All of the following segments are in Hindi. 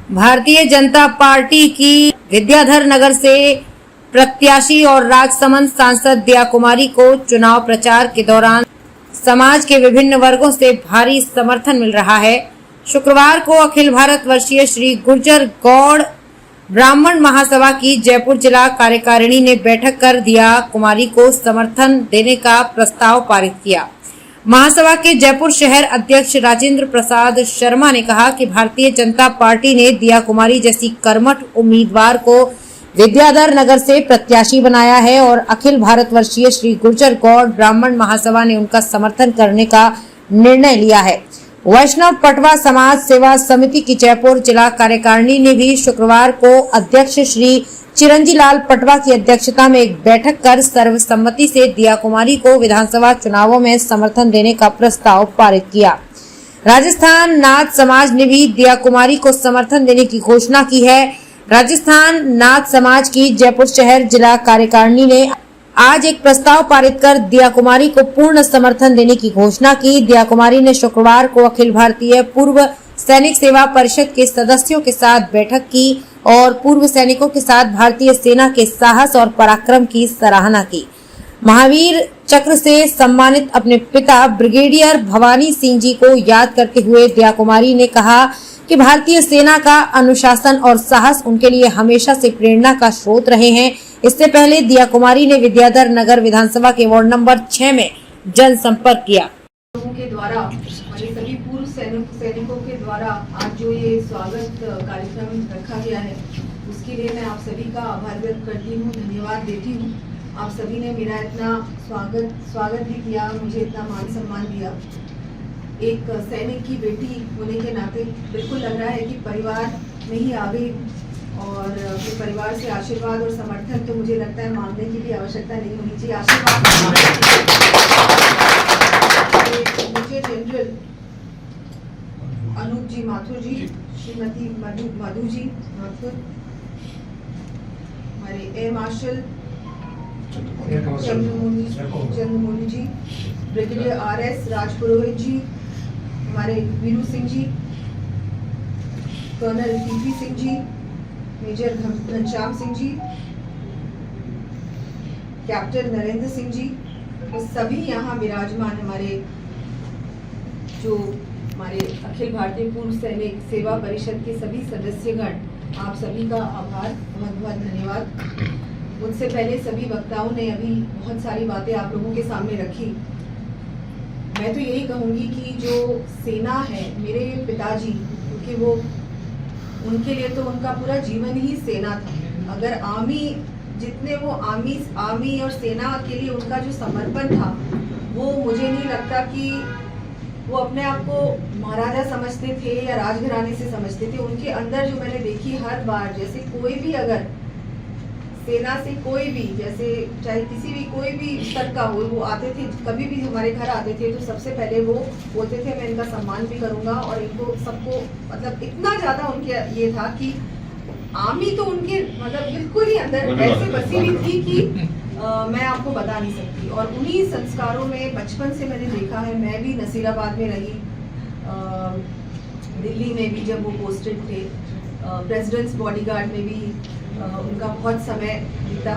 भारतीय जनता पार्टी की विद्याधर नगर से प्रत्याशी और राजसमंद सांसद दिया कुमारी को चुनाव प्रचार के दौरान समाज के विभिन्न वर्गों से भारी समर्थन मिल रहा है। शुक्रवार को अखिल भारत वर्षीय श्री गुर्जर गौड़ ब्राह्मण महासभा की जयपुर जिला कार्यकारिणी ने बैठक कर दिया कुमारी को समर्थन देने का प्रस्ताव पारित किया। महासभा के जयपुर शहर अध्यक्ष राजेंद्र प्रसाद शर्मा ने कहा कि भारतीय जनता पार्टी ने दिया कुमारी जैसी कर्मठ उम्मीदवार को विद्याधर नगर से प्रत्याशी बनाया है और अखिल भारत वर्षीय श्री गुर्जर गौड़ ब्राह्मण महासभा ने उनका समर्थन करने का निर्णय लिया है। वैष्णव पटवा समाज सेवा समिति की जयपुर जिला कार्यकारिणी ने भी शुक्रवार को अध्यक्ष श्री चिरंजी लाल पटवा की अध्यक्षता में एक बैठक कर सर्वसम्मति से दिया कुमारी को विधानसभा चुनावों में समर्थन देने का प्रस्ताव पारित किया। राजस्थान नाथ समाज ने भी दिया कुमारी को समर्थन देने की घोषणा की है। राजस्थान नाथ समाज की जयपुर शहर जिला कार्यकारिणी ने आज एक प्रस्ताव पारित कर दिया कुमारी को पूर्ण समर्थन देने की घोषणा की। दिया कुमारी ने शुक्रवार को अखिल भारतीय पूर्व सैनिक सेवा परिषद के सदस्यों के साथ बैठक की और पूर्व सैनिकों के साथ भारतीय सेना के साहस और पराक्रम की सराहना की। महावीर चक्र से सम्मानित अपने पिता ब्रिगेडियर भवानी सिंह जी को याद करते हुए दिया कुमारी ने कहा कि भारतीय सेना का अनुशासन और साहस उनके लिए हमेशा से प्रेरणा का स्रोत रहे हैं। इससे पहले दिया कुमारी ने विद्याधर नगर विधानसभा के वार्ड नंबर 6 में जनसंपर्क किया। लोगों के द्वारा और ये सभी पूर्व सैनिकों के द्वारा आज जो ये स्वागत कार्यक्रम रखा गया है उसके लिए मैं आप सभी का आभार व्यक्त करती हूँ, धन्यवाद देती हूँ। आप सभी ने मेरा इतना स्वागत भी किया, मुझे इतना मान सम्मान दिया। एक सैनिक की बेटी होने के नाते बिल्कुल लग रहा है कि परिवार में ही आ गई और अपने परिवार से आशीर्वाद और समर्थन तो मुझे लगता है मांगने की भी आवश्यकता नहीं होनी चाहिए। आशीर्वाद मुझे जनरल अनूप जी माथुर जी, श्रीमती मधु जी माथुर, हमारे एयर मार्शल चंद्रमौली जी, ब्रिगेडियर RS राजपुरोहित जी, हमारे Veeru Singh ji, colonel TP Singh ji, major Ghanshyam Singh ji, captain Narendra Singh ji, तो सभी यहाँ विराजमान हमारे जो हमारे अखिल भारतीय पूर्व सैनिक सेवा परिषद के सभी सदस्यगण, आप सभी का आभार, बहुत बहुत धन्यवाद। मुझसे पहले सभी वक्ताओं ने अभी बहुत सारी बातें आप लोगों के सामने रखी। मैं तो यही कहूँगी कि जो सेना है, मेरे पिताजी, क्योंकि वो उनके लिए तो उनका पूरा जीवन ही सेना था। अगर आर्मी जितने वो आर्मी और सेना के लिए उनका जो समर्पण था वो मुझे नहीं लगता कि वो अपने आप को महाराजा समझते थे या राजघराने से समझते थे। उनके अंदर जो मैंने देखी हर बार, जैसे कोई भी अगर सेना से कोई भी, जैसे चाहे किसी भी कोई भी स्तर का हो, वो आते थे, कभी भी हमारे घर आते थे तो सबसे पहले वो बोलते थे मैं इनका सम्मान भी करूंगा और इनको सबको मतलब इतना ज़्यादा उनके ये था कि आर्मी तो उनके मतलब बिल्कुल ही अंदर ऐसे बसी हुई थी कि मैं आपको बता नहीं सकती। और उन्हीं संस्कारों में बचपन से मैंने देखा है। मैं भी नसीराबाद में रही, दिल्ली में भी जब वो पोस्टेड थे, प्रेसिडेंट्स बॉडीगार्ड में भी उनका बहुत समय बीता,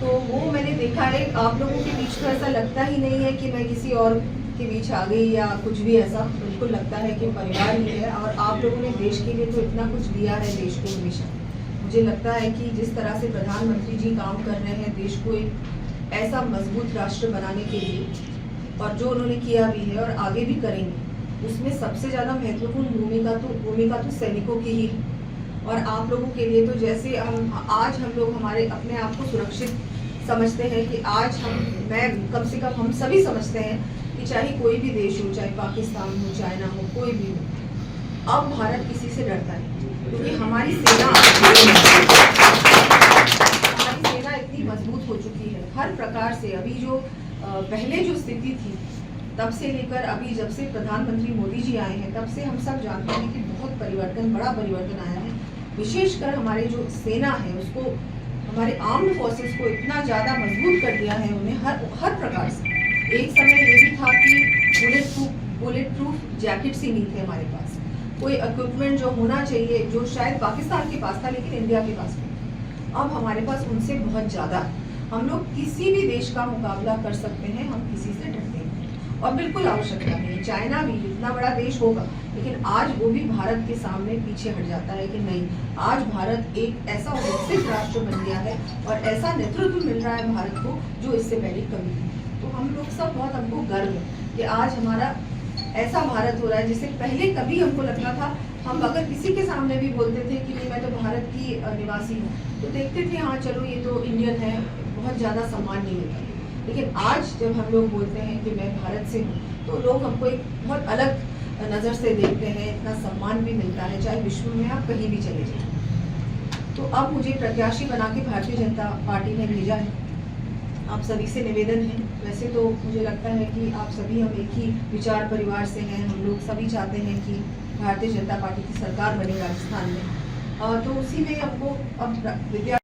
तो वो मैंने देखा है। आप लोगों के बीच तो ऐसा लगता ही नहीं है कि मैं किसी और के बीच आ गई या कुछ भी ऐसा, बिल्कुल लगता है कि परिवार ही है। और आप लोगों ने देश के लिए तो इतना कुछ दिया है देश को हमेशा। मुझे लगता है कि जिस तरह से प्रधानमंत्री जी काम कर रहे हैं देश को एक ऐसा मजबूत राष्ट्र बनाने के लिए, और जो उन्होंने किया भी है और आगे भी करेंगे, उसमें सबसे ज़्यादा महत्वपूर्ण भूमिका तो सैनिकों की ही। और आप लोगों के लिए तो जैसे आज हम लोग हमारे अपने आप को सुरक्षित समझते हैं कि आज मैं कम से कम हम सभी समझते हैं कि चाहे कोई भी देश हो, चाहे पाकिस्तान हो, चाइना हो, कोई भी हो, अब भारत किसी से डरता है क्योंकि हमारी सेना इतनी मजबूत हो चुकी है हर प्रकार से। अभी जो पहले जो स्थिति थी तब से लेकर अभी जब से प्रधानमंत्री मोदी जी आए हैं तब से हम सब जानते हैं कि बहुत बड़ा परिवर्तन आया है। विशेषकर हमारे जो सेना है उसको, हमारे आर्म्ड फोर्सेस को इतना ज़्यादा मजबूत कर दिया है उन्हें हर प्रकार से। एक समय ये भी था कि बुलेट प्रूफ जैकेट्स ही नहीं थे हमारे पास, कोई इक्विपमेंट जो होना चाहिए, जो शायद पाकिस्तान के पास था लेकिन इंडिया के पास नहीं, अब हमारे पास उनसे बहुत ज़्यादा है। हम लोग किसी भी देश का मुकाबला कर सकते हैं, हम किसी से डरते हैं और बिल्कुल आवश्यकता नहीं। चाइना भी इतना बड़ा देश होगा लेकिन आज वो भी भारत के सामने पीछे हट जाता है कि नहीं, आज भारत एक ऐसा विकसित राष्ट्र बन गया है और ऐसा नेतृत्व मिल रहा है भारत को जो इससे पहले कभी नहीं। तो हम लोग सब बहुत, हमको गर्व है कि आज हमारा ऐसा भारत हो रहा है जिससे पहले कभी हमको लगता था, हम अगर किसी के सामने भी बोलते थे कि नहीं मैं तो भारत की निवासी हूँ, तो देखते थे हाँ चलो ये तो इंडियन है, बहुत ज़्यादा सम्मान नहीं मिलता। लेकिन आज जब हम लोग बोलते हैं कि मैं भारत से हूँ तो लोग हमको एक बहुत अलग नज़र से देखते हैं, इतना सम्मान भी मिलता है, चाहे विश्व में आप कहीं भी चले जाएं। तो अब मुझे प्रत्याशी बना के भारतीय जनता पार्टी ने भेजा है। आप सभी से निवेदन है, वैसे तो मुझे लगता है कि आप सभी हम एक ही विचार परिवार से हैं, हम लोग सभी चाहते हैं कि भारतीय जनता पार्टी की सरकार बने राजस्थान में, तो उसी में हमको अब विद्या